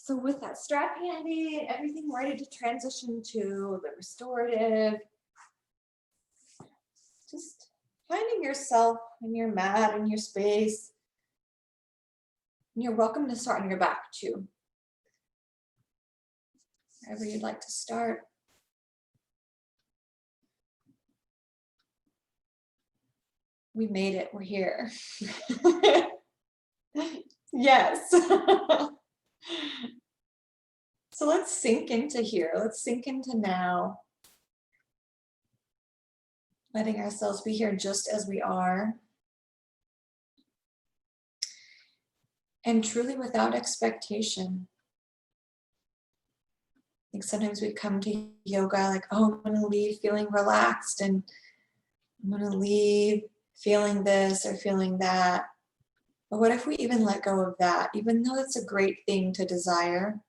So with that strap handy and everything ready to transition to the restorative, just finding yourself in your mat, in your space. And you're welcome to start on your back too. Wherever you'd like to start. We made it, we're here. Yes. So let's sink into here. Let's sink into now. Letting ourselves be here just as we are. And truly without expectation. I think sometimes we come to yoga like, oh, I'm going to leave feeling relaxed and I'm going to leave feeling this or feeling that. But what if we even let go of that, even though it's a great thing to desire,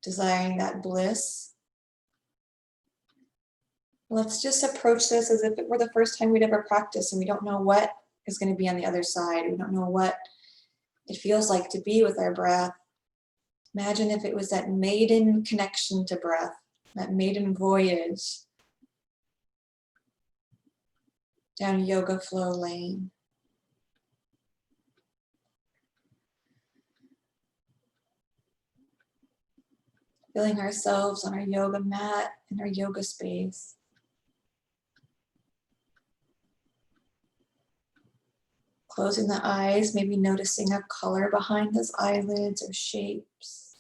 desiring that bliss? Let's just approach this as if it were the first time we'd ever practice and we don't know what is going to be on the other side. We don't know what it feels like to be with our breath. Imagine if it was that maiden connection to breath, that maiden voyage down yoga flow lane. Feeling ourselves on our yoga mat in our yoga space. Closing the eyes, maybe noticing a color behind those eyelids or shapes.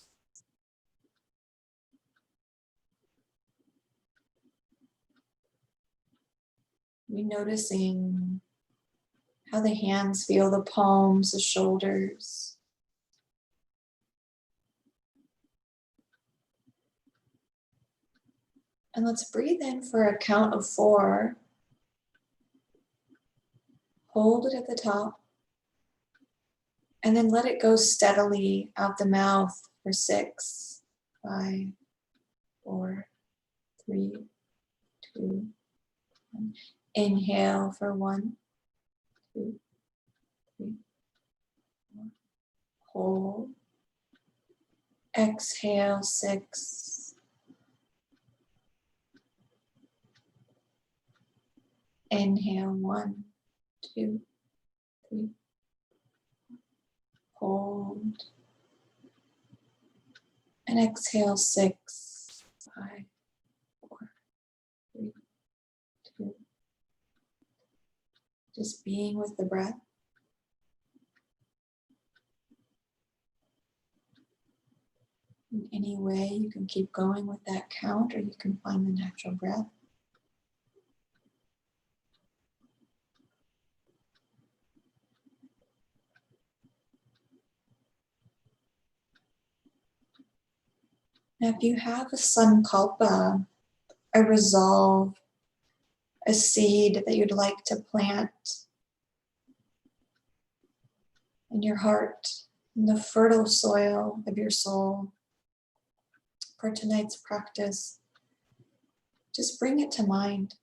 Maybe noticing how the hands feel, the palms, the shoulders. And let's breathe in for a count of 4. Hold it at the top. And then let it go steadily out the mouth for 6, 5, 4, 3, 2, 1. Inhale for 1, 2, 3, 4. Hold. Exhale 6. Inhale 1, 2, 3. Hold. And exhale 6, 5, 4, 3, 2. Just being with the breath. In any way, you can keep going with that count, or you can find the natural breath. Now, if you have a San Kalpa, a resolve, a seed that you'd like to plant in your heart, in the fertile soil of your soul, for tonight's practice, just bring it to mind.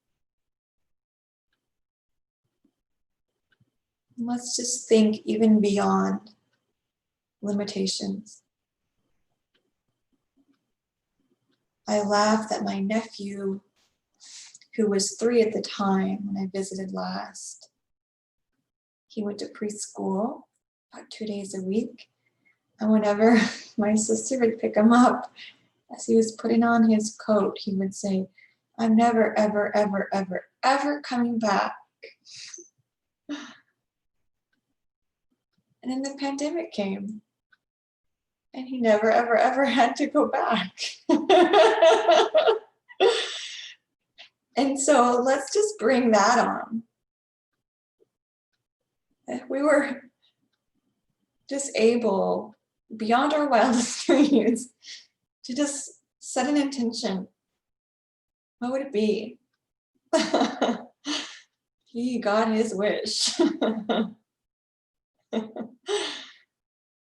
And let's just think even beyond limitations. I laughed at my nephew, who was 3 at the time when I visited last. He went to preschool about 2 days a week. And whenever my sister would pick him up, as he was putting on his coat, he would say, I'm never, ever, ever, ever, ever coming back. And then the pandemic came. And he never, ever, ever had to go back. And so let's just bring that on. If we were just able, beyond our wildest dreams, to just set an intention, what would it be? He got his wish.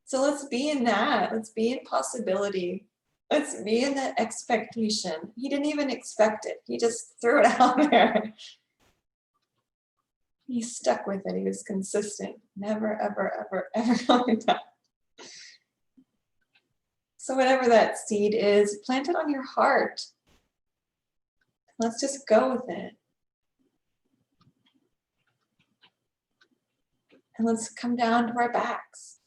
So let's be in that. Let's be in possibility. Let's be in that expectation. He didn't even expect it. He just threw it out there. He stuck with it. He was consistent. Never, ever, ever, ever coming back. So whatever that seed is, plant it on your heart. Let's just go with it. And let's come down to our backs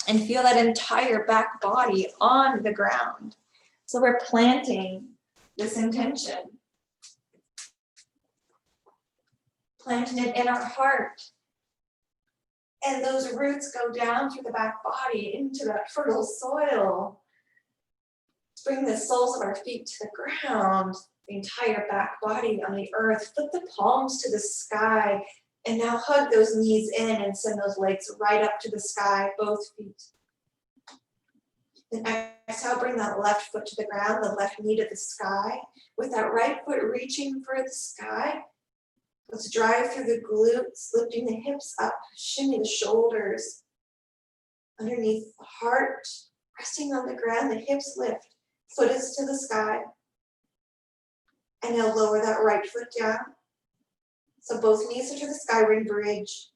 and feel that entire back body on the ground. So we're planting this intention. Planting it in our heart. And those roots go down through the back body into that fertile soil. Let's bring the soles of our feet to the ground, the entire back body on the earth. Flip the palms to the sky. And now hug those knees in and send those legs right up to the sky, both feet. Then exhale, bring that left foot to the ground, the left knee to the sky. With that right foot reaching for the sky, let's drive through the glutes, lifting the hips up, shimmy the shoulders. Underneath the heart, resting on the ground, the hips lift, foot is to the sky. And now lower that right foot down. So both knees are to the sky, ring bridge.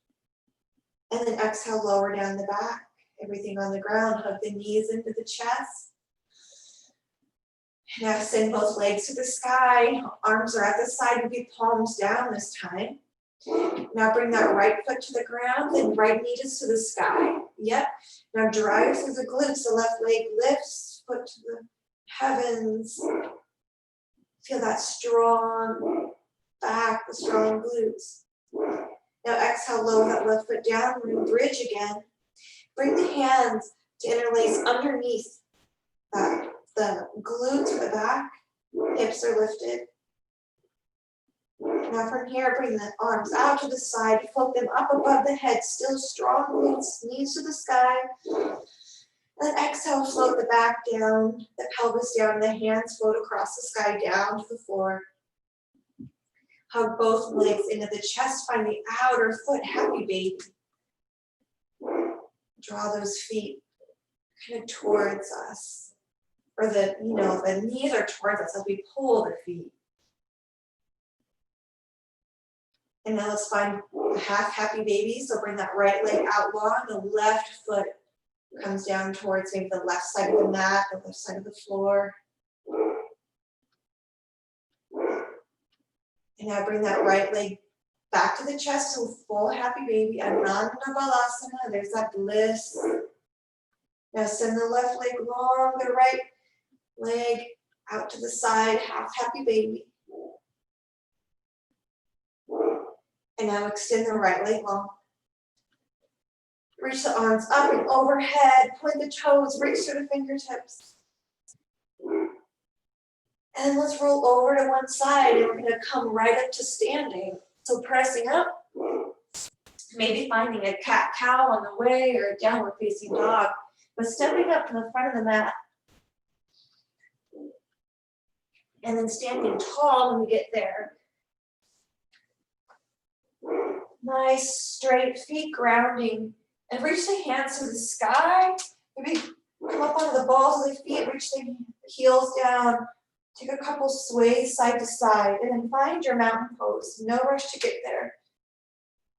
And then exhale, lower down the back. Everything on the ground, hug the knees into the chest. Now send both legs to the sky. Arms are at the side, maybe palms down this time. Now bring that right foot to the ground, then right knee is to the sky. Yep. Now drive through the glutes, the left leg lifts, foot to the heavens. Feel that strong back, the strong glutes. Now exhale, lower that left foot down, ring bridge again. Bring the hands to interlace underneath the glutes of the back. Hips are lifted. Now from here, bring the arms out to the side, float them up above the head, still strong glutes, knees to the sky. Then exhale, float the back down, the pelvis down, the hands float across the sky down to the floor. Hug both legs into the chest, find the outer foot, happy baby. Draw those feet kind of towards us. Or the knees are towards us as we pull the feet. And now let's find a half happy baby. So bring that right leg out long, the left foot comes down towards maybe the left side of the mat, the left side of the floor. And now bring that right leg back to the chest, so full happy baby, Ananda Balasana, there's that bliss. Now send the left leg long, the right leg out to the side, half happy baby. And now extend the right leg long. Reach the arms up and overhead, point the toes, reach to the fingertips. And let's roll over to one side and we're gonna come right up to standing. So pressing up, maybe finding a cat-cow on the way or a downward facing dog, but stepping up to the front of the mat. And then standing tall when we get there. Nice straight feet grounding. And reach the hands to the sky. Maybe come up onto the balls of the feet, reach the heels down. Take a couple sways side to side, and then find your mountain pose. No rush to get there.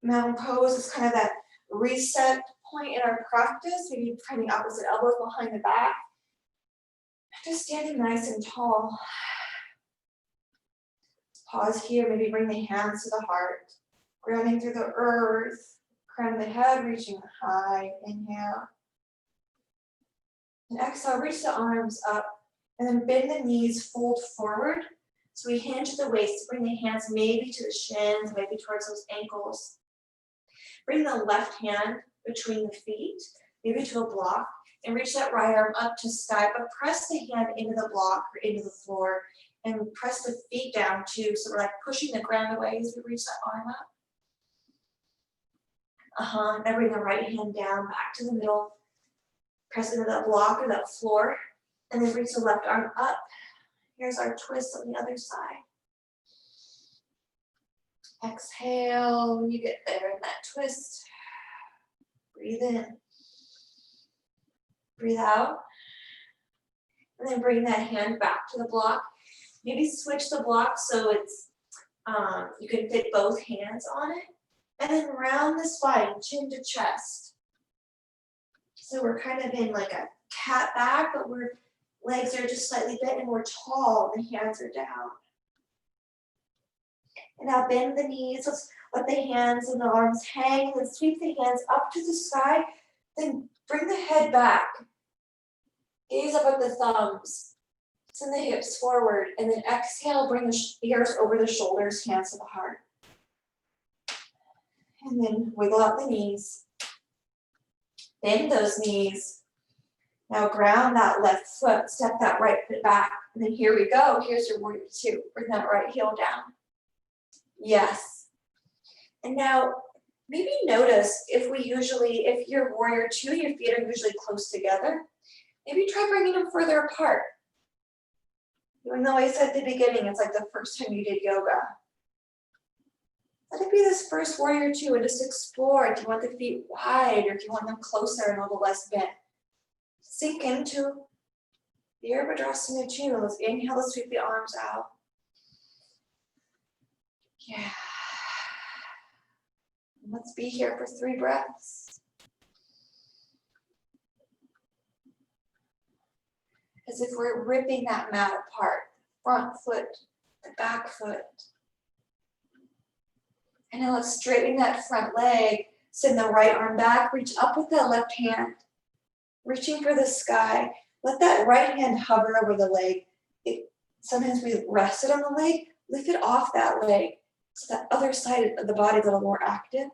Mountain pose is kind of that reset point in our practice. Maybe find the opposite elbows behind the back. Just standing nice and tall. Pause here, maybe bring the hands to the heart. Grounding through the earth. Crown of the head, reaching high. Inhale. And exhale, reach the arms up. And then bend the knees, fold forward. So we hinge the waist, bring the hands maybe to the shins, maybe towards those ankles. Bring the left hand between the feet, maybe to a block, and reach that right arm up to sky, but press the hand into the block or into the floor, and press the feet down too, so we're like pushing the ground away as we reach that arm up. And bring the right hand down, back to the middle, press into that block or that floor. And then reach the left arm up. Here's our twist on the other side. Exhale when you get there in that twist. Breathe in. Breathe out. And then bring that hand back to the block. Maybe switch the block so it's you can fit both hands on it. And then round the spine, chin to chest. So we're kind of in like a cat back, but we're legs are just slightly bent and we're tall, the hands are down. And now bend the knees, let's let the hands and the arms hang, and then sweep the hands up to the sky, then bring the head back. Gaze up at the thumbs, send the hips forward, and then exhale, bring the ears over the shoulders, hands to the heart. And then wiggle out the knees. Bend those knees. Now ground that left foot, step that right foot back. And then here we go. Here's your warrior two. Bring that right heel down. Yes. And now maybe notice if you're warrior two, your feet are usually close together. Maybe try bringing them further apart. Even though I said at the beginning, it's like the first time you did yoga. Let it be this first warrior two and just explore. Do you want the feet wide or do you want them closer and a little less bent? Sink into the Virabhadrasana two. Let's inhale, let's sweep the arms out. Yeah. Let's be here for 3 breaths. As if we're ripping that mat apart, front foot, the back foot. And now let's straighten that front leg, send the right arm back, reach up with that left hand, reaching for the sky. Let that right hand hover over the leg. Sometimes we rest it on the leg, lift it off that leg, so that other side of the body is a little more active.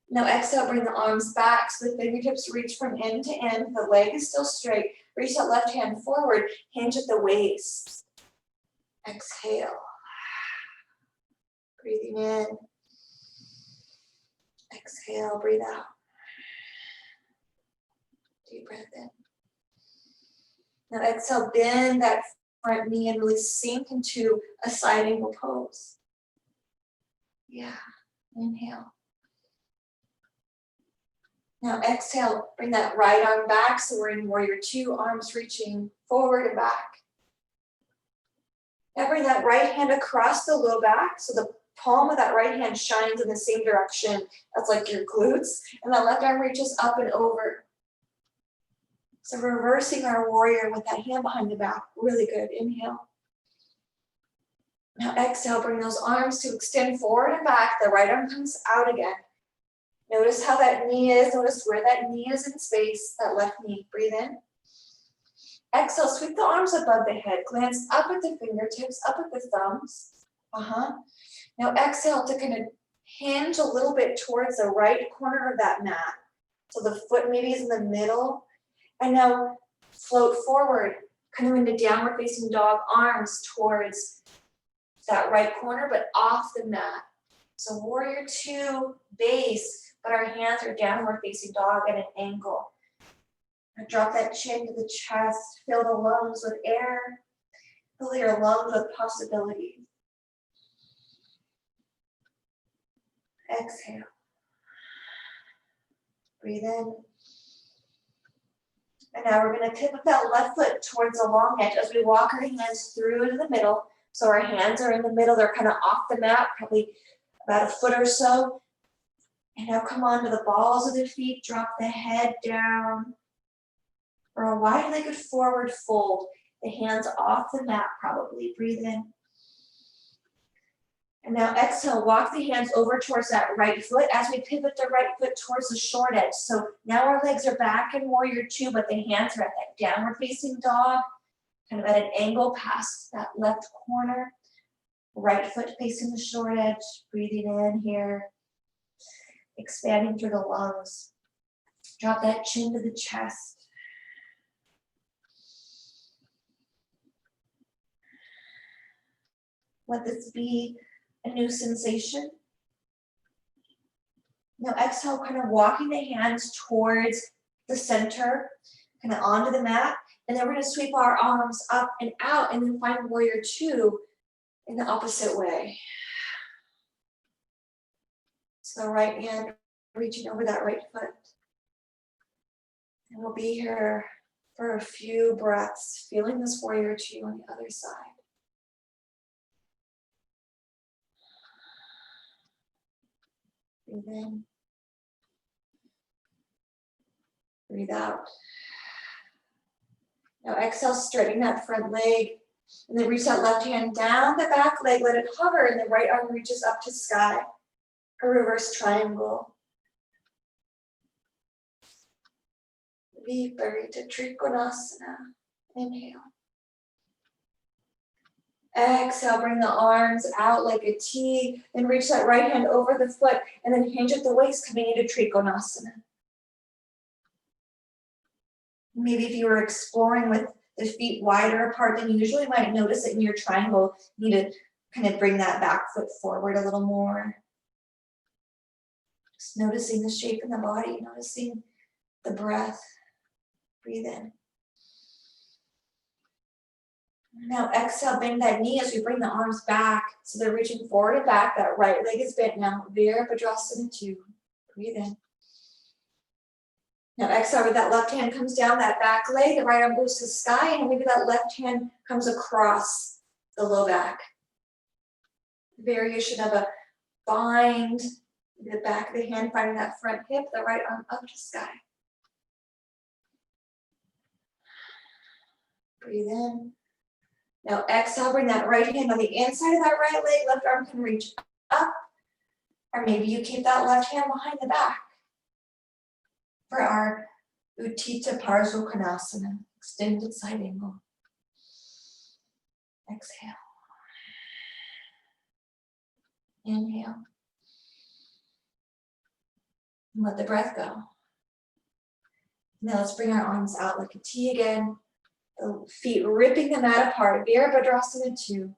Now exhale, bring the arms back so the fingertips reach from end to end. The leg is still straight. Reach that left hand forward, hinge at the waist. Exhale. Breathing in. Exhale, breathe out. Deep breath in. Now exhale, bend that front knee and really sink into a side angle pose. Yeah, inhale. Now exhale, bring that right arm back so we're in warrior two, arms reaching forward and back. Now bring that right hand across the low back so the palm of that right hand shines in the same direction as like your glutes, and that left arm reaches up and over. So reversing our warrior with that hand behind the back, really good. Inhale. Now exhale, bring those arms to extend forward and back. The right arm comes out again. Notice how that knee is. Notice where that knee is in space, that left knee. Breathe in. Exhale, sweep the arms above the head. Glance up at the fingertips, up at the thumbs. Now exhale to kind of hinge a little bit towards the right corner of that mat. So the foot maybe is in the middle. And now float forward, kind of into downward facing dog, arms towards that right corner, but off the mat. So warrior two, base, but our hands are downward facing dog at an angle. Now drop that chin to the chest, fill the lungs with air, fill your lungs with possibility. Exhale. Breathe in. And now we're going to tip that left foot towards the long edge as we walk our hands through into the middle. So our hands are in the middle, they're kind of off the mat, probably about a foot or so. And now come onto the balls of the feet, drop the head down. For a wide-legged forward fold, the hands off the mat probably. Breathe in. And now exhale, walk the hands over towards that right foot as we pivot the right foot towards the short edge. So now our legs are back in warrior two, but the hands are at that downward facing dog, kind of at an angle past that left corner. Right foot facing the short edge, breathing in here, expanding through the lungs. Drop that chin to the chest. Let this be a new sensation. Now exhale, kind of walking the hands towards the center, kind of onto the mat. And then we're going to sweep our arms up and out and then find warrior two in the opposite way. So the right hand reaching over that right foot. And we'll be here for a few breaths, feeling this warrior two on the other side. Breathe in. Breathe out. Now exhale, straighten that front leg. And then reach that left hand down the back leg, let it hover, and the right arm reaches up to sky. A reverse triangle. Viparita Trikonasana. Inhale. Exhale, bring the arms out like a T, then reach that right hand over the foot, and then hinge at the waist, coming into Trikonasana. Maybe if you were exploring with the feet wider apart than usual, you might notice that in your triangle, you need to kind of bring that back foot forward a little more. Just noticing the shape in the body, noticing the breath. Breathe in. Now exhale, bend that knee as we bring the arms back. So they're reaching forward and back. That right leg is bent now. Virabhadrasana 2. Breathe in. Now exhale, with that left hand comes down that back leg. The right arm goes to the sky, and maybe that left hand comes across the low back. Variation of a bind. The back of the hand finding that front hip. The right arm up to sky. Breathe in. Now exhale, bring that right hand on the inside of that right leg. Left arm can reach up. Or maybe you keep that left hand behind the back. For our Utthita Parsvakonasana, extended side angle. Exhale. Inhale. And let the breath go. Now let's bring our arms out like a T again. The feet ripping the mat apart. Virabhadrasana 2.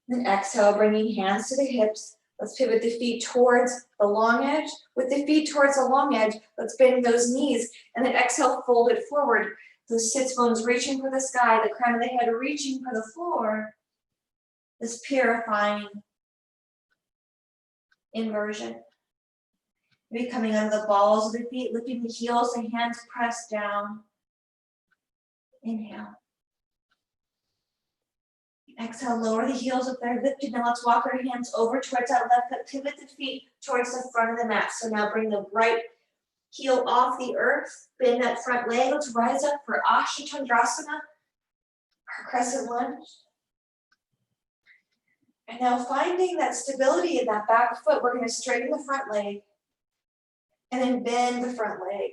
Then exhale, bringing hands to the hips. Let's pivot the feet towards the long edge. With the feet towards the long edge, let's bend those knees. And then exhale, fold it forward. Those sits bones reaching for the sky, the crown of the head reaching for the floor. This purifying inversion. Maybe coming under the balls of the feet, lifting the heels, the hands pressed down. Inhale. Exhale, lower the heels if they're lifted. Now let's walk our hands over towards that left foot. Pivot the feet towards the front of the mat. So now bring the right heel off the earth. Bend that front leg. Let's rise up for Ashtandrasana, our crescent lunge. And now finding that stability in that back foot, we're going to straighten the front leg and then bend the front leg.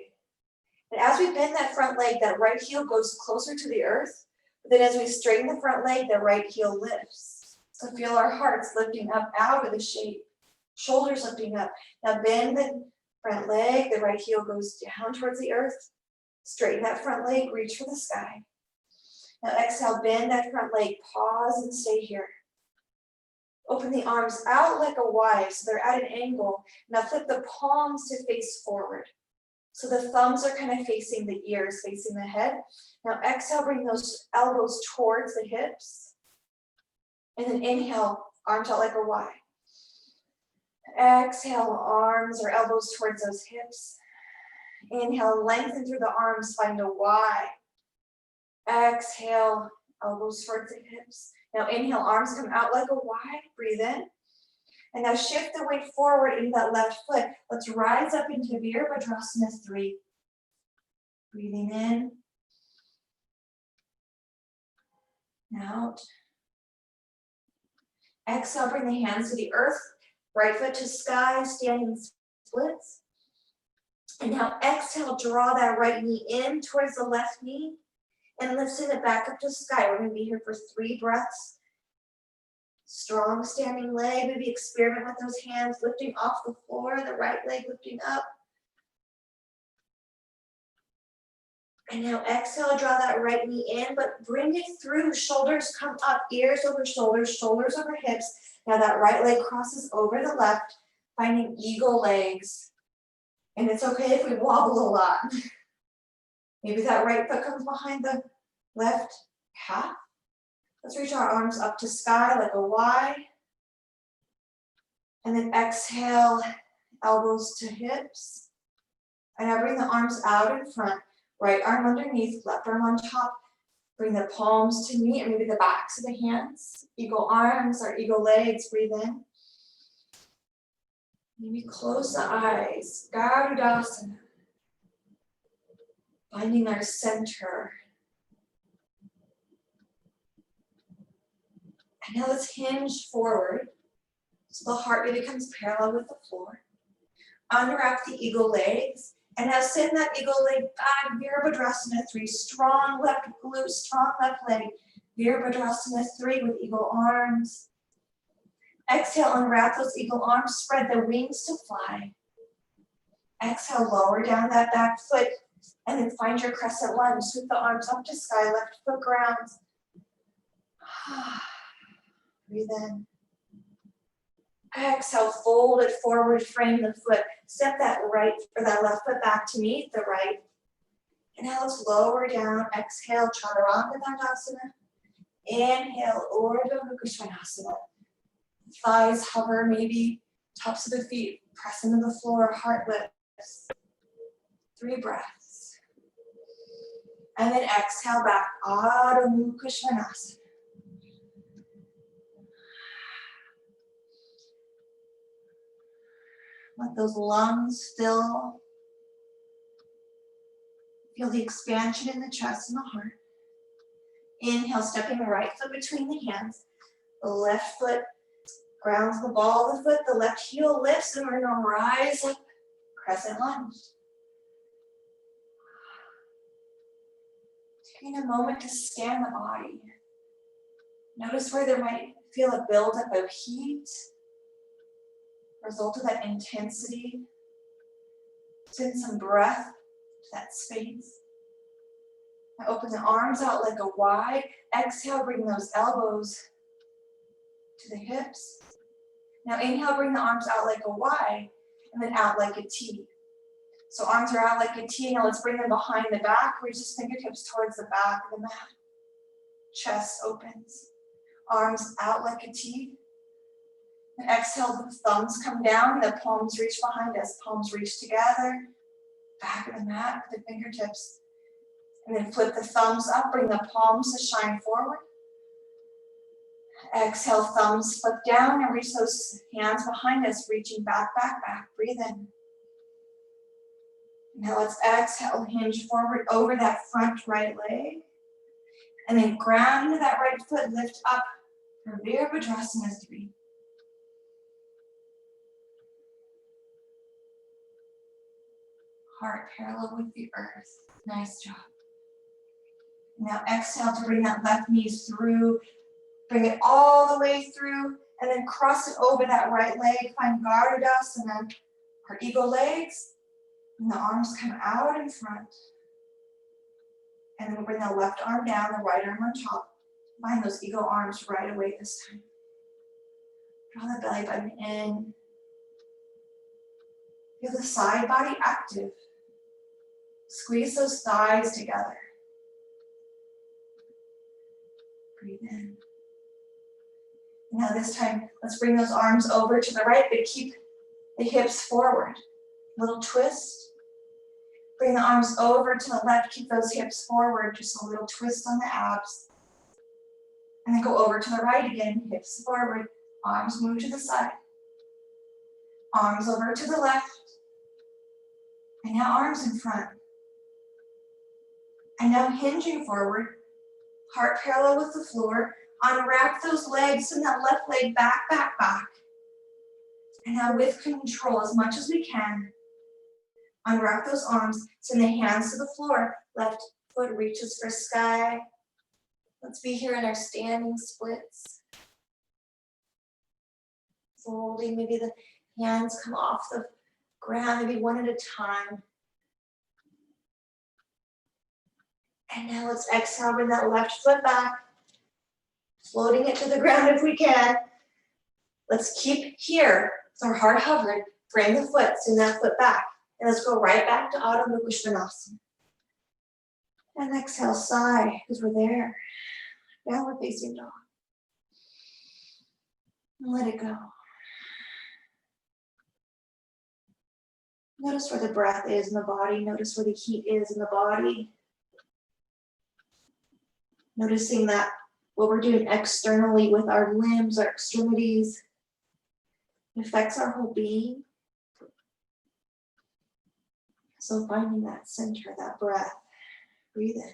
And as we bend that front leg, that right heel goes closer to the earth. But then as we straighten the front leg, the right heel lifts. So feel our hearts lifting up out of the shape. Shoulders lifting up. Now bend the front leg, the right heel goes down towards the earth. Straighten that front leg, reach for the sky. Now exhale, bend that front leg, pause and stay here. Open the arms out like a Y, so they're at an angle. Now flip the palms to face forward. So the thumbs are kind of facing the ears, facing the head. Now exhale, bring those elbows towards the hips. And then inhale, arms out like a Y. Exhale, arms or elbows towards those hips. Inhale, lengthen through the arms, find a Y. Exhale, elbows towards the hips. Now inhale, arms come out like a Y, breathe in. And now shift the weight forward into that left foot. Let's rise up into Virabhadrasana 3. Breathing in. Out. Exhale, bring the hands to the earth. Right foot to sky, standing splits. And now exhale, draw that right knee in towards the left knee. And lifting it back up to sky. We're going to be here for 3 breaths. Strong standing leg, maybe experiment with those hands lifting off the floor, the right leg lifting up. And now exhale, draw that right knee in, but bring it through. Shoulders come up, ears over shoulders, shoulders over hips. Now that right leg crosses over the left, finding eagle legs. And it's okay if we wobble a lot. Maybe that right foot comes behind the left calf. Let's reach our arms up to sky like a Y. And then exhale, elbows to hips. And now bring the arms out in front. Right arm underneath, left arm on top. Bring the palms to meet, and maybe the backs of the hands. Eagle arms or eagle legs, breathe in. Maybe close the eyes, Garudasana. Finding our center. And now let's hinge forward so the heart becomes parallel with the floor. Unwrap the eagle legs. And now send that eagle leg back. Virabhadrasana 3. Strong left glute, strong left leg. Virabhadrasana 3 with eagle arms. Exhale, unwrap those eagle arms. Spread the wings to fly. Exhale, lower down that back foot. And then find your crescent lunge. Sweep the arms up to sky. Left foot grounds. Breathe in. Exhale, fold it forward, frame the foot. Step that right or that left foot back to meet the right. And now let's lower down. Exhale, Chaturanga Dandasana. Inhale, Urdhva Mukha Svanasana. Thighs hover, maybe tops of the feet press into the floor, heart lifts. 3 breaths. And then exhale back, Adho Mukha Svanasana. Let those lungs fill. Feel the expansion in the chest and the heart. Inhale, stepping the right foot between the hands. The left foot grounds the ball of the foot. The left heel lifts and we're gonna rise up, crescent lunge. Taking a moment to scan the body. Notice where there might feel a buildup of heat. Result of that intensity. Send some breath to that space. Now open the arms out like a Y. Exhale, bring those elbows to the hips. Now inhale, bring the arms out like a Y, and then out like a T. So arms are out like a T. Now let's bring them behind the back. Reach the fingertips towards the back of the mat. Chest opens. Arms out like a T. And exhale, the thumbs come down, the palms reach behind us, palms reach together, back of the mat with the fingertips. And then flip the thumbs up, bring the palms to shine forward. Exhale, thumbs flip down and reach those hands behind us, reaching back, back, back. Breathe in. Now let's exhale, hinge forward over that front right leg. And then ground into that right foot, lift up for Virabhadrasana 3. Heart parallel with the earth. Nice job. Now exhale to bring that left knee through. Bring it all the way through and then cross it over that right leg. Find Garudasana, our eagle legs. And the arms come out in front. And then we'll bring the left arm down, the right arm on top. Find those eagle arms right away this time. Draw the belly button in. Feel the side body active. Squeeze those thighs together. Breathe in. Now this time, let's bring those arms over to the right, but keep the hips forward. Little twist. Bring the arms over to the left, keep those hips forward, just a little twist on the abs. And then go over to the right again, hips forward, arms move to the side. Arms over to the left. And now arms in front. And now hinging forward, heart parallel with the floor. Unwrap those legs, send that left leg back, back, back. And now with control, as much as we can, unwrap those arms, send the hands to the floor. Left foot reaches for sky. Let's be here in our standing splits. Folding, maybe the hands come off the ground, maybe one at a time. And now let's exhale, bring that left foot back. Floating it to the ground if we can. Let's keep here. So our heart hovered. Frame the foot, send that foot back. And let's go right back to Adho Mukha Svanasana. And exhale, sigh, because we're there. Downward facing dog. And let it go. Notice where the breath is in the body. Notice where the heat is in the body. Noticing that what we're doing externally with our limbs, our extremities, affects our whole being. So finding that center, that breath. Breathe in.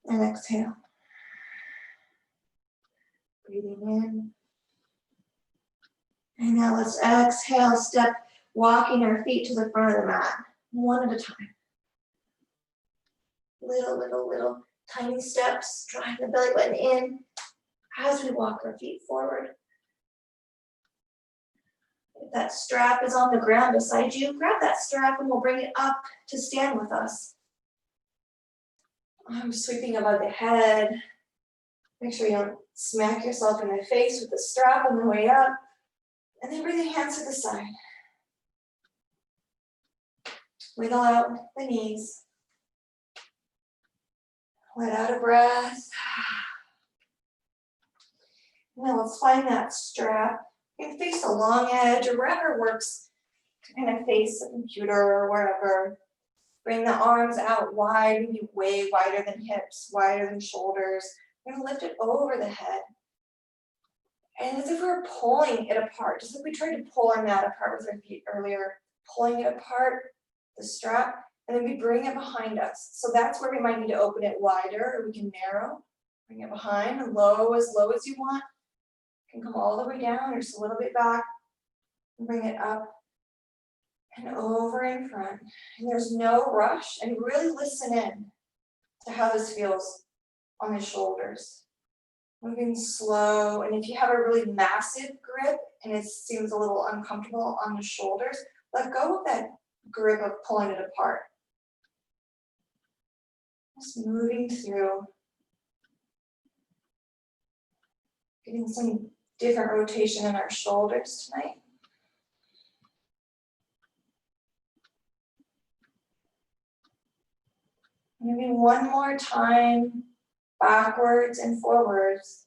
And exhale. Breathing in. And now let's exhale, step, walking our feet to the front of the mat, one at a time. Little tiny steps, drawing the belly button in as we walk our feet forward. If that strap is on the ground beside you, grab that strap and we'll bring it up to stand with us. Arms sweeping above the head. Make sure you don't smack yourself in the face with the strap on the way up. And then bring the hands to the side. Wiggle out the knees. Let out a breath. Now let's find that strap. You can face the long edge or wherever works to kind of face the computer or wherever. Bring the arms out wide, maybe way wider than hips, wider than shoulders. We're going to lift it over the head. And as if we were pulling it apart, just like we tried to pull our mat apart with our feet earlier, pulling it apart, the strap, and then we bring it behind us. So that's where we might need to open it wider, or we can narrow, bring it behind, and low as you want. You can come all the way down, or just a little bit back, and bring it up and over in front. And there's no rush, and really listen in to how this feels on the shoulders. Moving slow, and if you have a really massive grip and it seems a little uncomfortable on the shoulders, let go of that grip of pulling it apart. Just moving through, getting some different rotation in our shoulders tonight. Maybe one more time, backwards and forwards.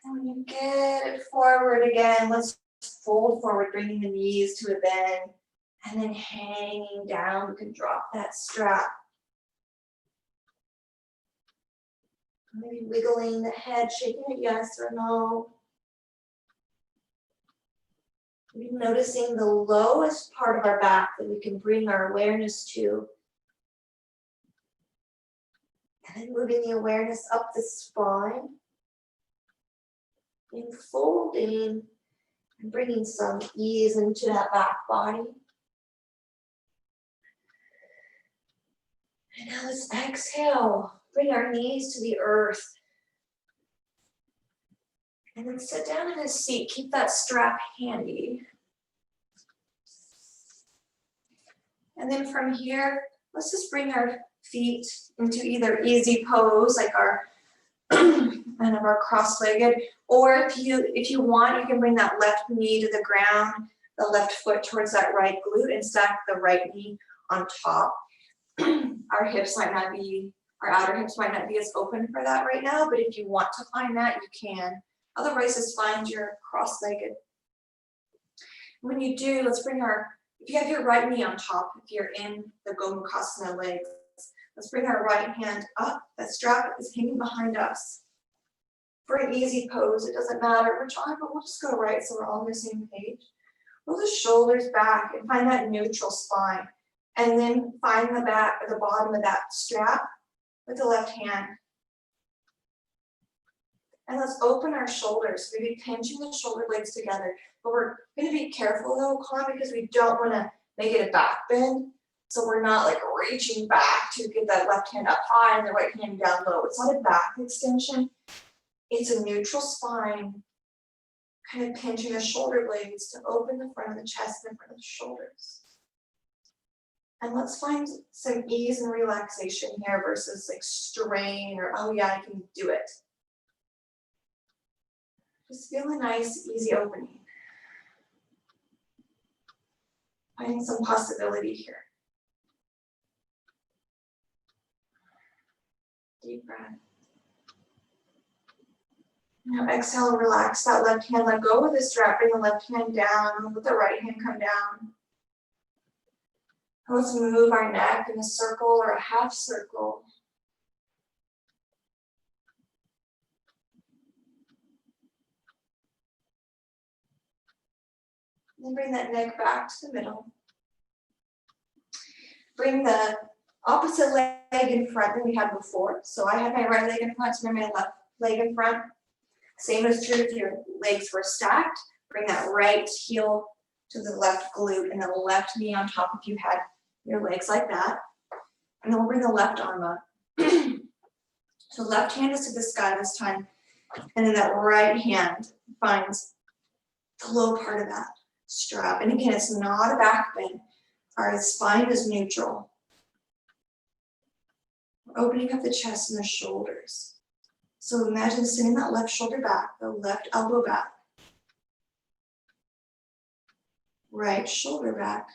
And when you get it forward again, let's fold forward, bringing the knees to a bend, and then hanging down. You can drop that strap. Maybe wiggling the head, shaking it yes or no. Maybe noticing the lowest part of our back that we can bring our awareness to. And then moving the awareness up the spine. And folding and bringing some ease into that back body. And now let's exhale. Bring our knees to the earth. And then sit down in a seat. Keep that strap handy. And then from here, let's just bring our feet into either easy pose, like our kind of our cross-legged, or if you want, you can bring that left knee to the ground, the left foot towards that right glute, and stack the right knee on top. Our outer hips might not be as open for that right now, but if you want to find that, you can. Otherwise, just find your cross-legged. When you do, if you have your right knee on top, if you're in the Gomukhasana legs, let's bring our right hand up. That strap is hanging behind us. For an easy pose, it doesn't matter which arm, but we'll just go right so we're all on the same page. Roll the shoulders back and find that neutral spine. And then find the back or the bottom of that strap with the left hand. And let's open our shoulders, maybe pinching the shoulder blades together. But we're going to be careful though, Con, because we don't want to make it a back bend. So we're not like reaching back to get that left hand up high and the right hand down low. It's not a back extension. It's a neutral spine, kind of pinching the shoulder blades to open the front of the chest and the front of the shoulders. And let's find some ease and relaxation here versus like strain or, oh yeah, I can do it. Just feel a nice, easy opening. Finding some possibility here. Deep breath. Now exhale and relax that left hand. Let go of the strap. Bring the left hand down. Let the right hand come down. Let's move our neck in a circle or a half circle. Then bring that neck back to the middle. Bring the opposite leg in front that we had before. So I had my right leg in front, so bring my left leg in front. Same is true if your legs were stacked. Bring that right heel to the left glute and the left knee on top if you had your legs like that. And then we'll bring the left arm up. So left hand is to the sky this time. And then that right hand finds the low part of that strap. And again, it's not a back bend. Our spine is neutral. We're opening up the chest and the shoulders. So imagine sending that left shoulder back, the left elbow back, right shoulder back.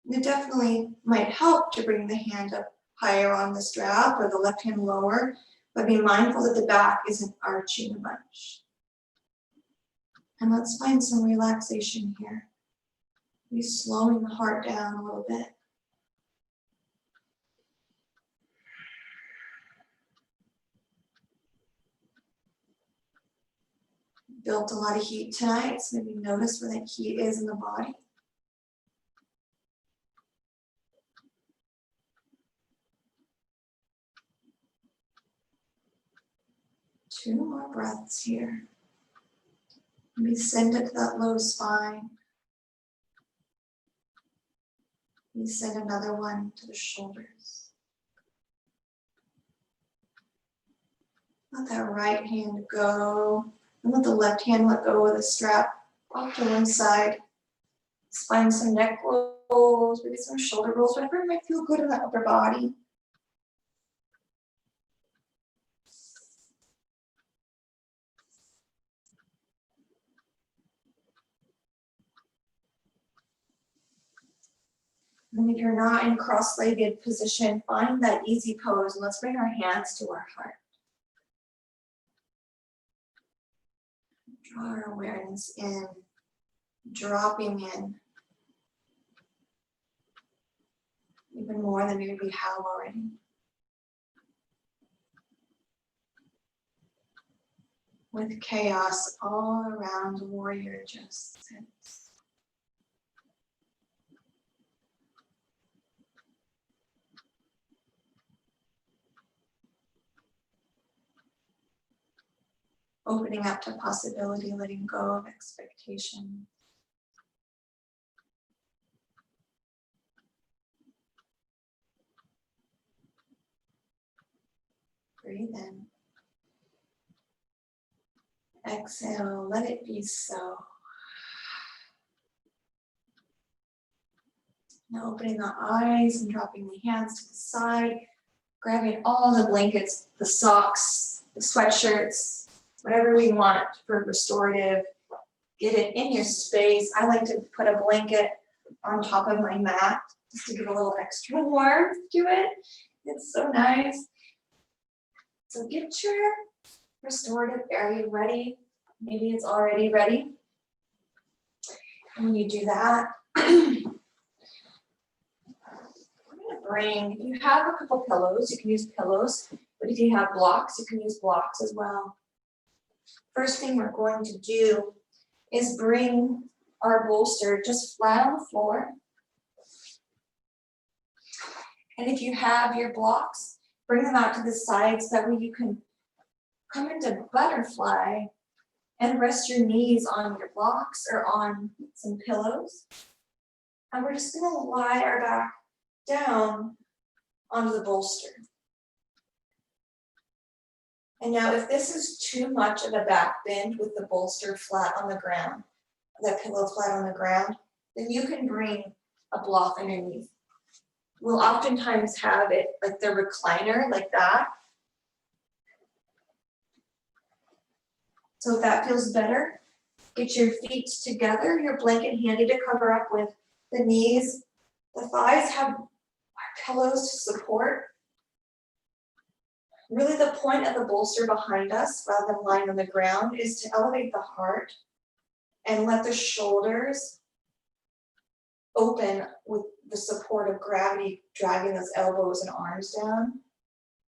And it definitely might help to bring the hand up higher on the strap or the left hand lower, but be mindful that the back isn't arching a bunch. And let's find some relaxation here. Be slowing the heart down a little bit. Built a lot of heat tonight, so maybe notice where that heat is in the body. Two more breaths here. Maybe send it to that low spine. Maybe send another one to the shoulders. Let that right hand go. And let the left hand let go of the strap off to one side. Let's find some neck rolls, maybe some shoulder rolls, whatever might feel good in the upper body. And if you're not in cross-legged position, find that easy pose and let's bring our hands to our heart. Draw our awareness in, dropping in. Even more than maybe we have already. With chaos all around, the warrior just sits. Opening up to possibility, letting go of expectation. Breathe in. Exhale, let it be so. Now opening the eyes and dropping the hands to the side, grabbing all the blankets, the socks, the sweatshirts, whatever we want for restorative. Get it in your space. I like to put a blanket on top of my mat just to give a little extra warmth to it. It's so nice. So get your restorative area ready. Maybe it's already ready. And when you do that, I'm going to bring, if you have a couple pillows, you can use pillows. But if you have blocks, you can use blocks as well. First thing we're going to do is bring our bolster just flat on the floor. And if you have your blocks, bring them out to the sides. That way you can come into butterfly and rest your knees on your blocks or on some pillows. And we're just going to lie our back down onto the bolster. And now if this is too much of a back bend with the bolster flat on the ground, that pillow flat on the ground, then you can bring a block underneath. We'll oftentimes have it like the recliner like that. So if that feels better, get your feet together, your blanket handy to cover up with the knees. The thighs have our pillows to support. Really the point of the bolster behind us, rather than lying on the ground, is to elevate the heart and let the shoulders open with the support of gravity dragging those elbows and arms down.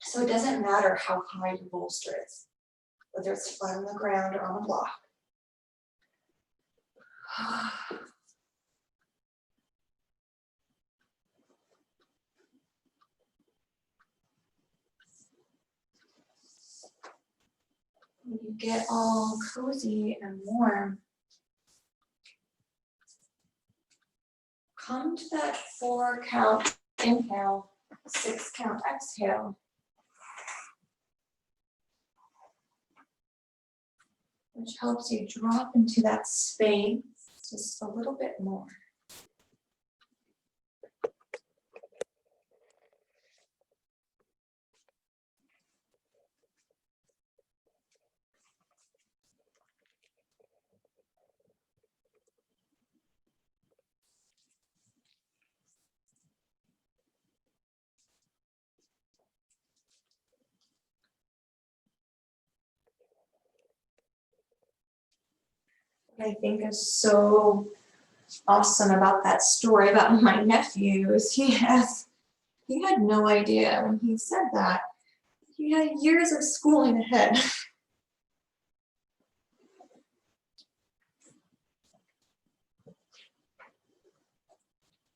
So it doesn't matter how high your bolster is, whether it's flat on the ground or on a block. When you get all cozy and warm, come to that 4 count inhale, 6 count exhale. Which helps you drop into that space just a little bit more. What I think is so awesome about that story about my nephew is he had no idea when he said that. He had years of schooling ahead.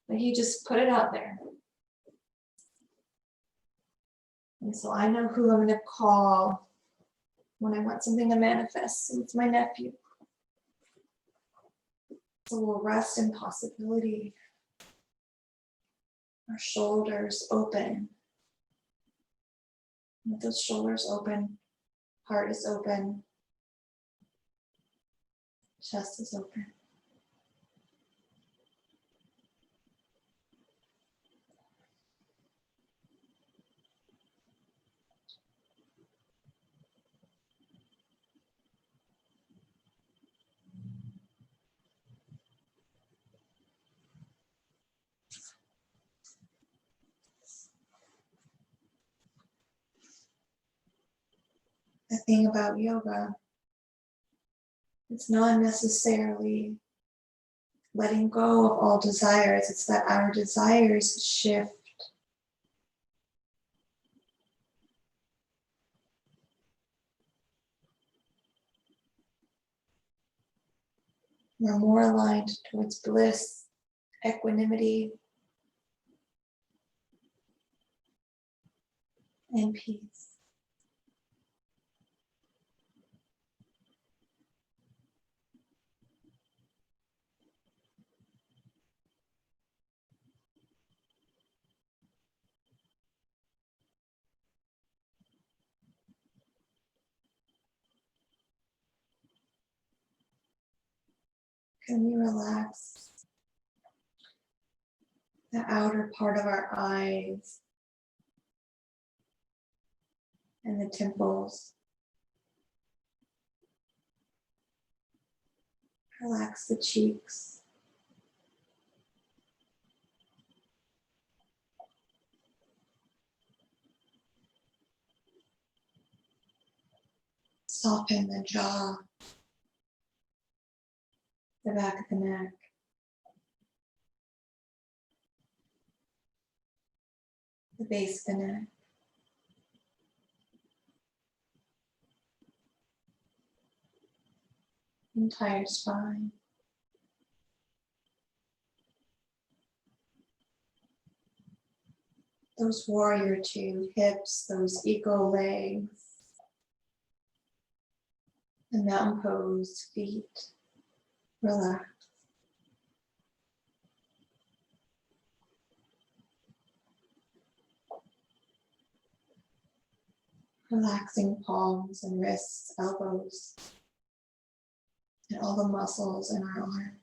But he just put it out there. And so I know who I'm going to call when I want something to manifest. So it's my nephew. So we'll rest in possibility. Our shoulders open. With those shoulders open, heart is open, chest is open. The thing about yoga, it's not necessarily letting go of all desires, it's that our desires shift. We're more aligned towards bliss, equanimity, and peace. Can we relax the outer part of our eyes and the temples? Relax the cheeks. Soften the jaw, the back of the neck, the base of the neck, entire spine. Those warrior two hips, those eagle legs, the mountain pose feet, relax. Relaxing palms and wrists, elbows, and all the muscles in our arms.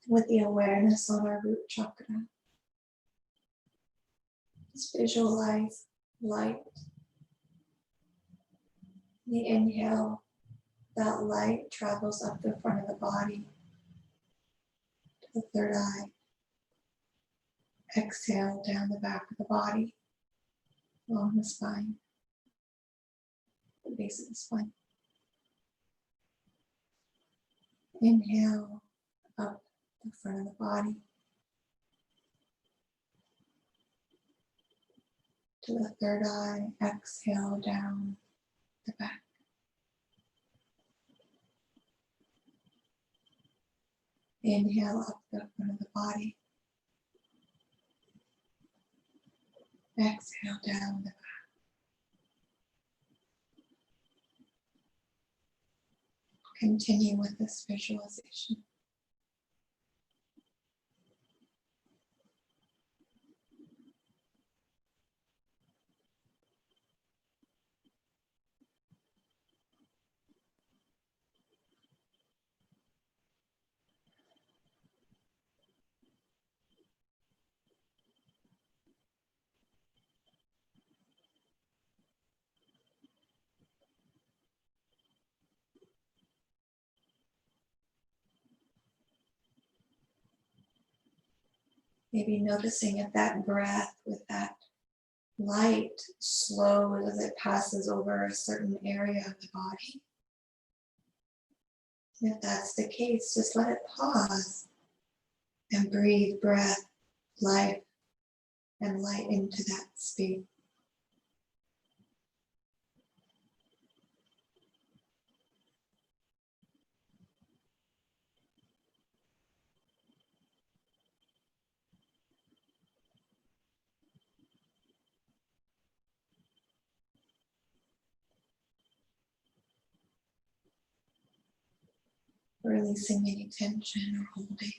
With the awareness on our root chakra, just visualize light. The inhale, that light travels up the front of the body to the third eye. Exhale down the back of the body, along the spine, the base of the spine. Inhale up the front of the body to the third eye. Exhale down the back. Inhale up the front of the body. Exhale down the back. Continue with this visualization. Maybe noticing if that breath with that light slows as it passes over a certain area of the body. If that's the case, just let it pause and breathe breath, life, and light into that space. Releasing any tension or holding.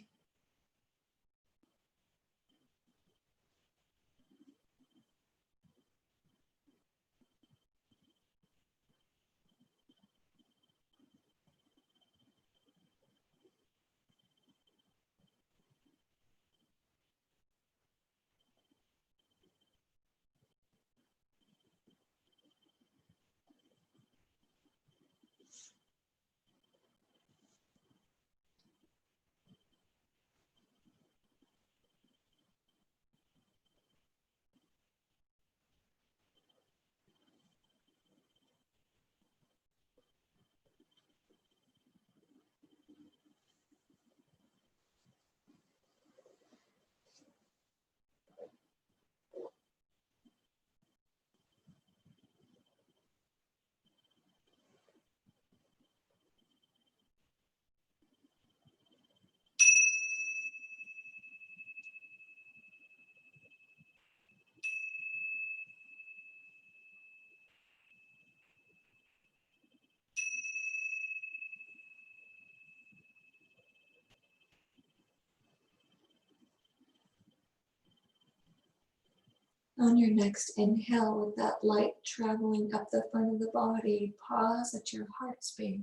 On your next inhale, with that light traveling up the front of the body, pause at your heart space.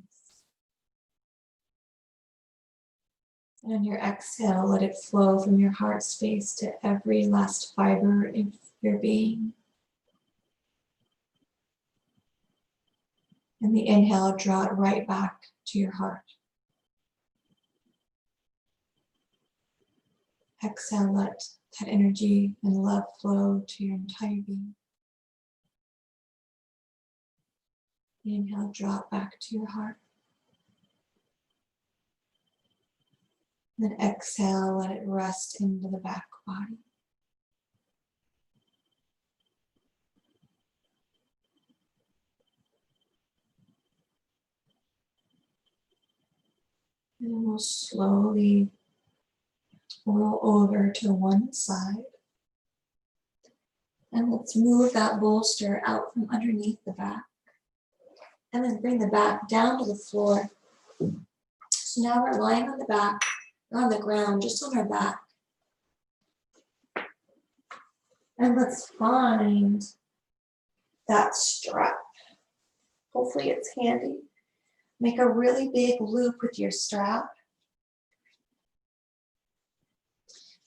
And on your exhale, let it flow from your heart space to every last fiber of your being. And the inhale, draw it right back to your heart. Exhale, let that energy and love flow to your entire being. Inhale, draw it back to your heart. Then exhale, let it rest into the back body. And we'll slowly roll over to one side. And let's move that bolster out from underneath the back. And then bring the back down to the floor. So now we're lying on the back, or on the ground, just on our back. And let's find that strap. Hopefully it's handy. Make a really big loop with your strap.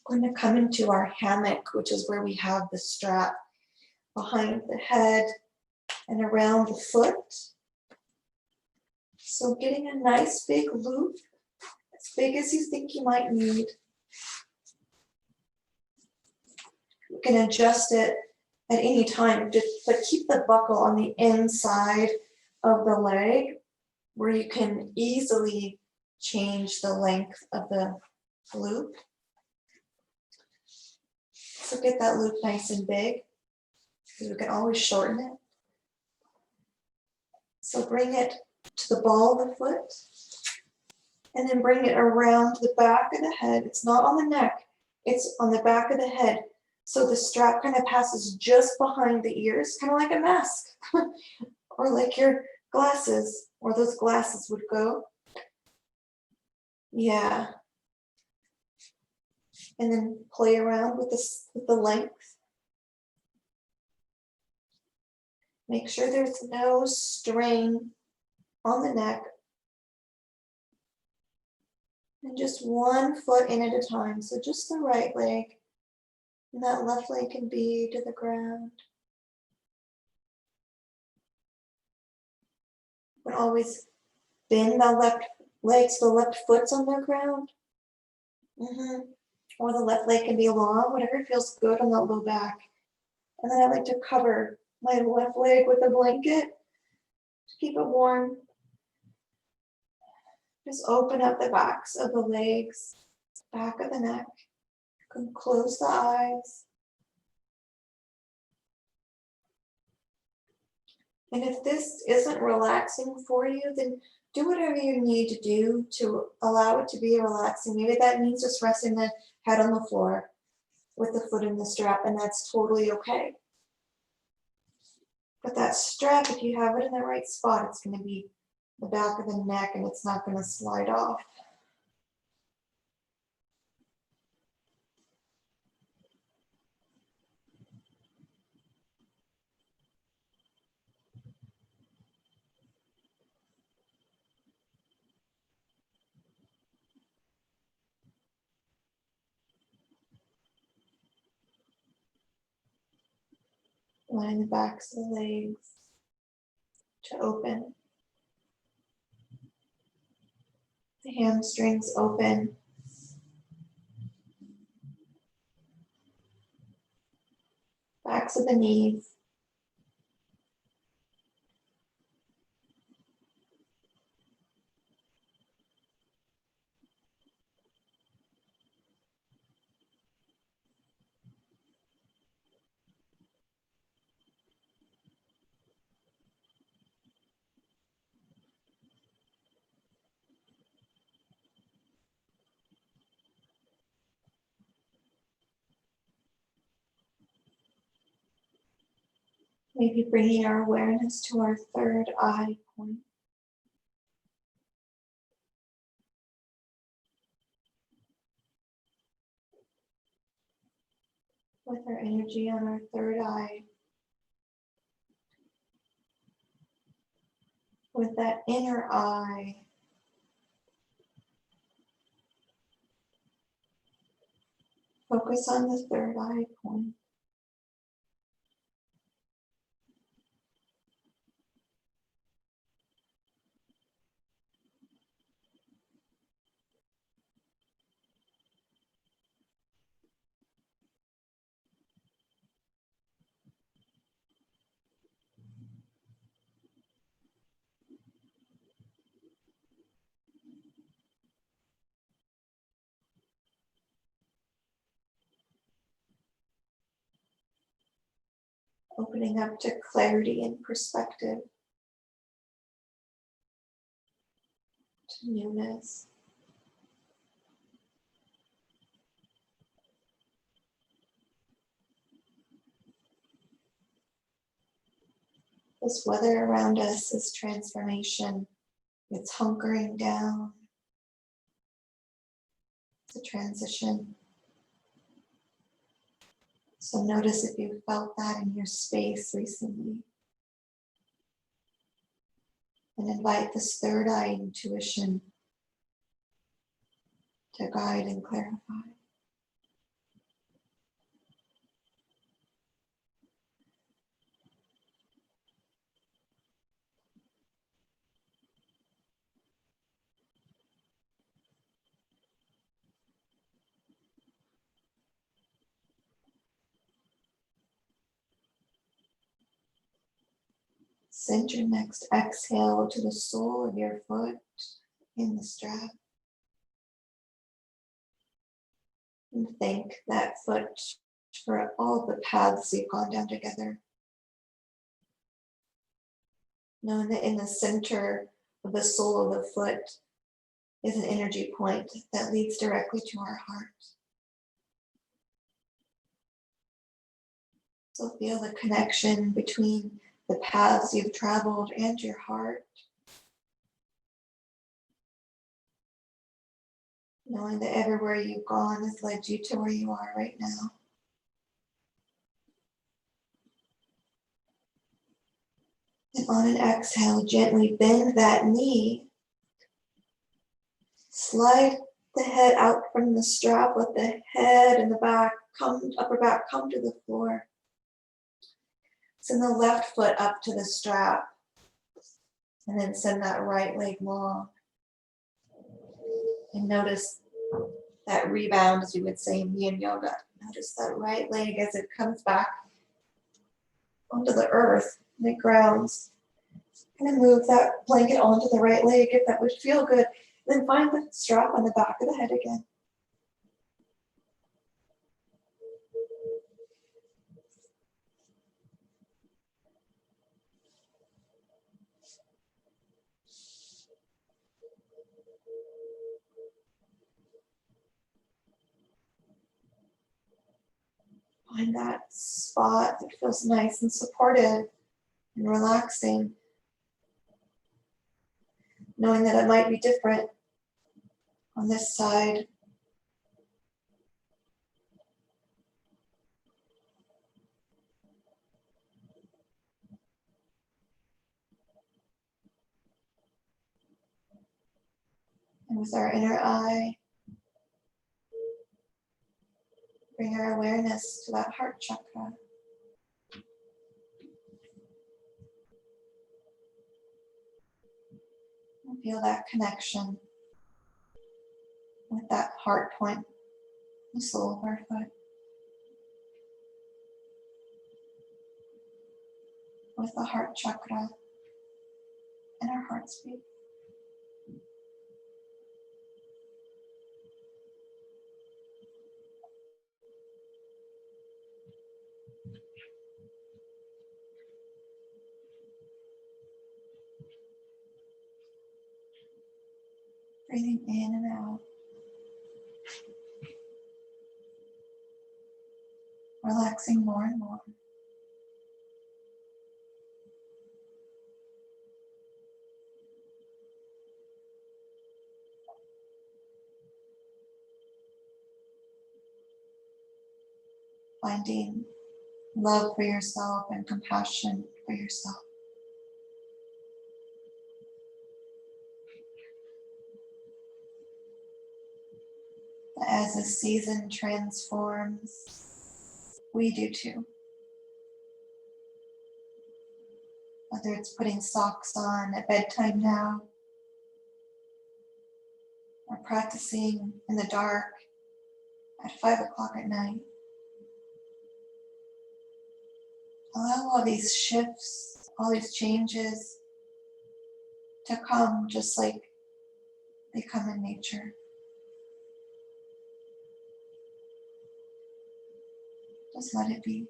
We're going to come into our hammock, which is where we have the strap behind the head and around the foot. So getting a nice big loop, as big as you think you might need. You can adjust it at any time, but keep the buckle on the inside of the leg where you can easily change the length of the loop. So get that loop nice and big, because we can always shorten it. So bring it to the ball of the foot, and then bring it around the back of the head. It's not on the neck, it's on the back of the head. So the strap kind of passes just behind the ears, kind of like a mask, or like your glasses, where those glasses would go. Yeah. And then play around with the length. Make sure there's no strain on the neck. And just one foot in at a time. So just the right leg. And that left leg can be to the ground. But always bend the left leg so the left foot's on the ground. Or the left leg can be long, whatever feels good on that low back. And then I like to cover my left leg with a blanket to keep it warm. Just open up the backs of the legs, back of the neck. You can close the eyes. And if this isn't relaxing for you, then do whatever you need to do to allow it to be relaxing. Maybe that means just resting the head on the floor with the foot in the strap, and that's totally okay. But that strap, if you have it in the right spot, it's going to be the back of the neck and it's not going to slide off. Line the backs of the legs to open. The hamstrings open. Backs of the knees. Maybe bringing our awareness to our third eye point. With our energy on our third eye. With that inner eye. Focus on the third eye point. Opening up to clarity and perspective, to newness. This weather around us is transformation. It's hunkering down. It's a transition. So notice if you felt that in your space recently. And invite this third eye intuition to guide and clarify. Send your next exhale to the sole of your foot in the strap. And thank that foot for all the paths you've gone down together. Knowing that in the center of the sole of the foot is an energy point that leads directly to our heart. So feel the connection between the paths you've traveled and your heart. Knowing that everywhere you've gone has led you to where you are right now. And on an exhale, gently bend that knee. Slide the head out from the strap. Let the head and the back, upper back, come to the floor. Send the left foot up to the strap. And then send that right leg long. And notice that rebound, as we would say in yin yoga. Notice that right leg as it comes back onto the earth and it grounds. Kind of move that blanket onto the right leg if that would feel good. Then find the strap on the back of the head again. Find that spot that feels nice and supportive and relaxing. Knowing that it might be different on this side. And with our inner eye, bring our awareness to that heart chakra. And feel that connection with that heart point, the sole of our foot. With the heart chakra and our heart space. Breathing in and out. Relaxing more and more. Finding love for yourself and compassion for yourself. As the season transforms, we do too. Whether it's putting socks on at bedtime now, or practicing in the dark at 5 o'clock at night. Allow all these shifts, all these changes to come just like they come in nature. Just let it be.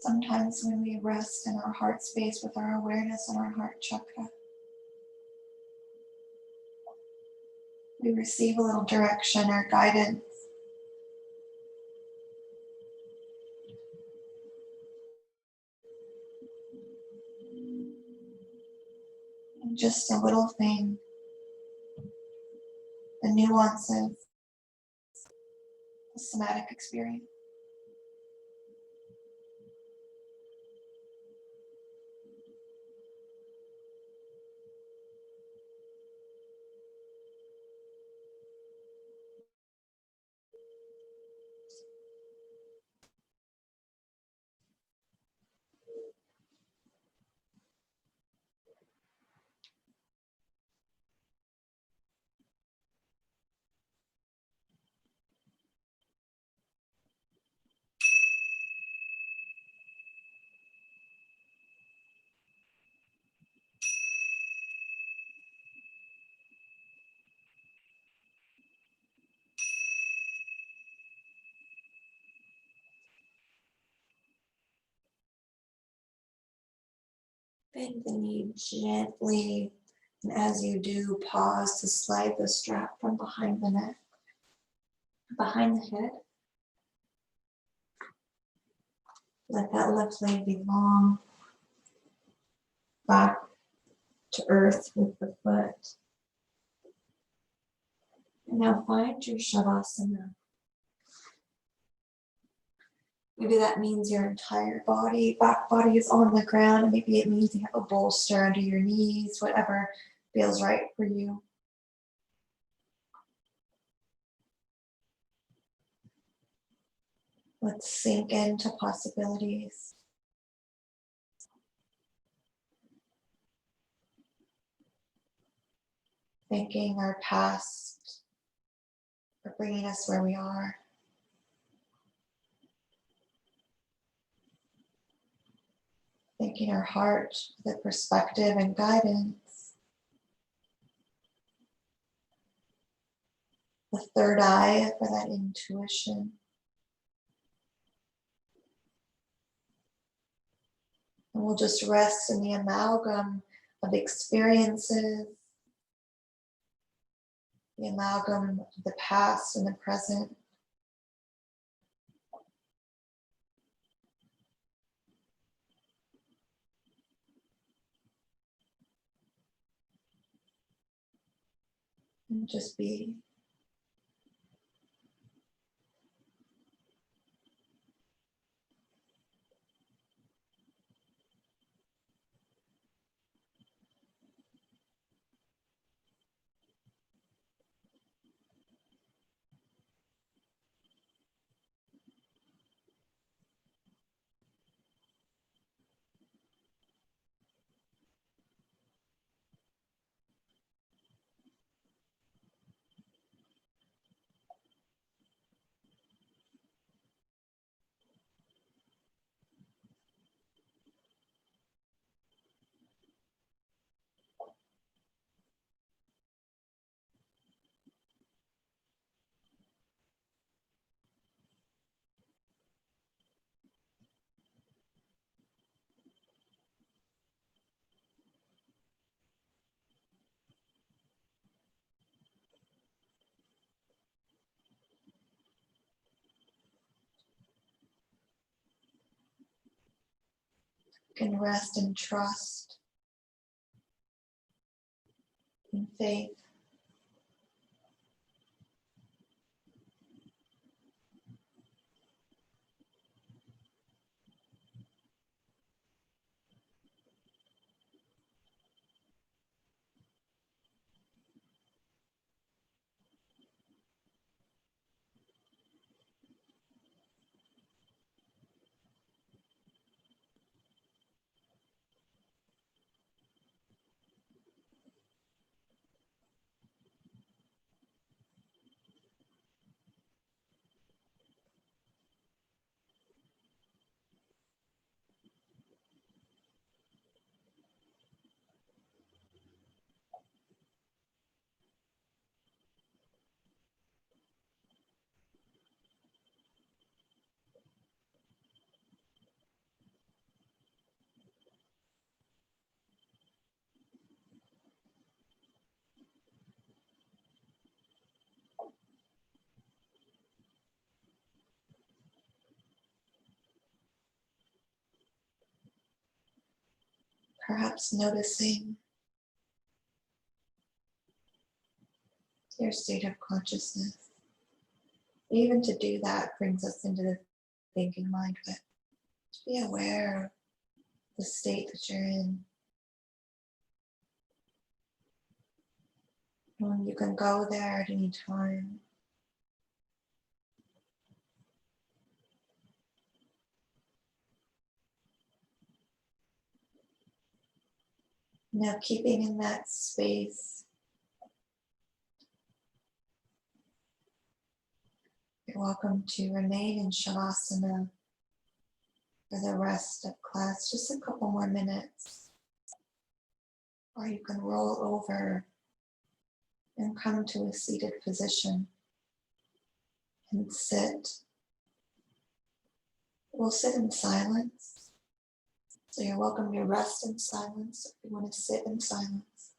Sometimes when we rest in our heart space with our awareness and our heart chakra, we receive a little direction or guidance. And just a little thing, the nuances, the somatic experience. Bend the knee gently, and as you do, pause to slide the strap from behind the neck, behind the head. Let that left leg be long, back to earth with the foot. And now find your Shavasana. Maybe that means your entire body, back body is on the ground, and maybe it means you have a bolster under your knees, whatever feels right for you. Let's sink into possibilities. Thanking our past for bringing us where we are. Thanking our heart for the perspective and guidance. The third eye for that intuition. And we'll just rest in the amalgam of experiences, the amalgam of the past and the present. And just be. You can rest in trust, in faith. Perhaps noticing your state of consciousness. Even to do that brings us into the thinking mind, but to be aware of the state that you're in. And you can go there at any time. Now keeping in that space, you're welcome to remain in Shavasana for the rest of class, just a couple more minutes. Or you can roll over and come to a seated position and sit. We'll sit in silence, So you're welcome to rest in silence if you want to sit in silence.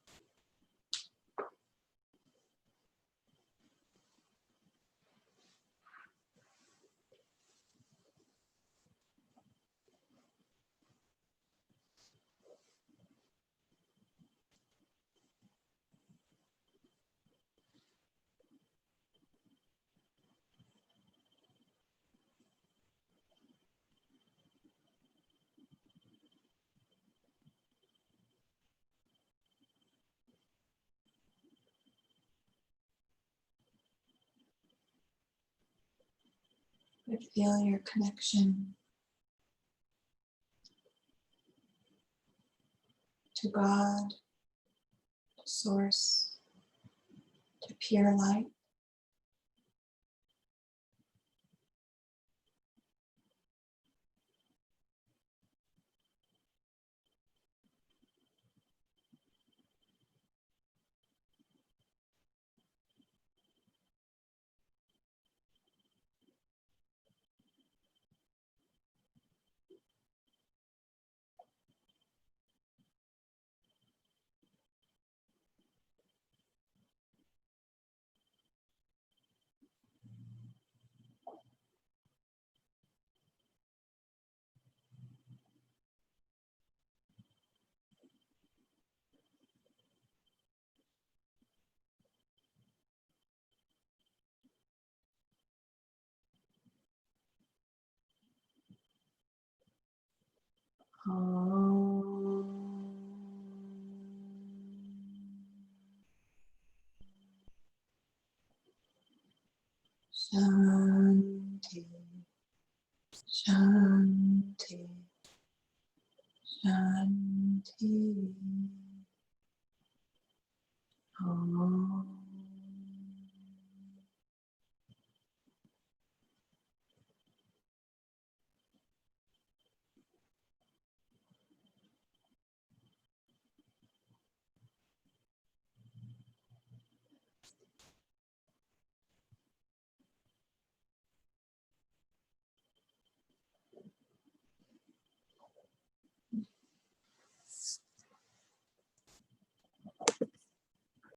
But feel your connection to God, to Source, to pure light. Shanti, Shanti.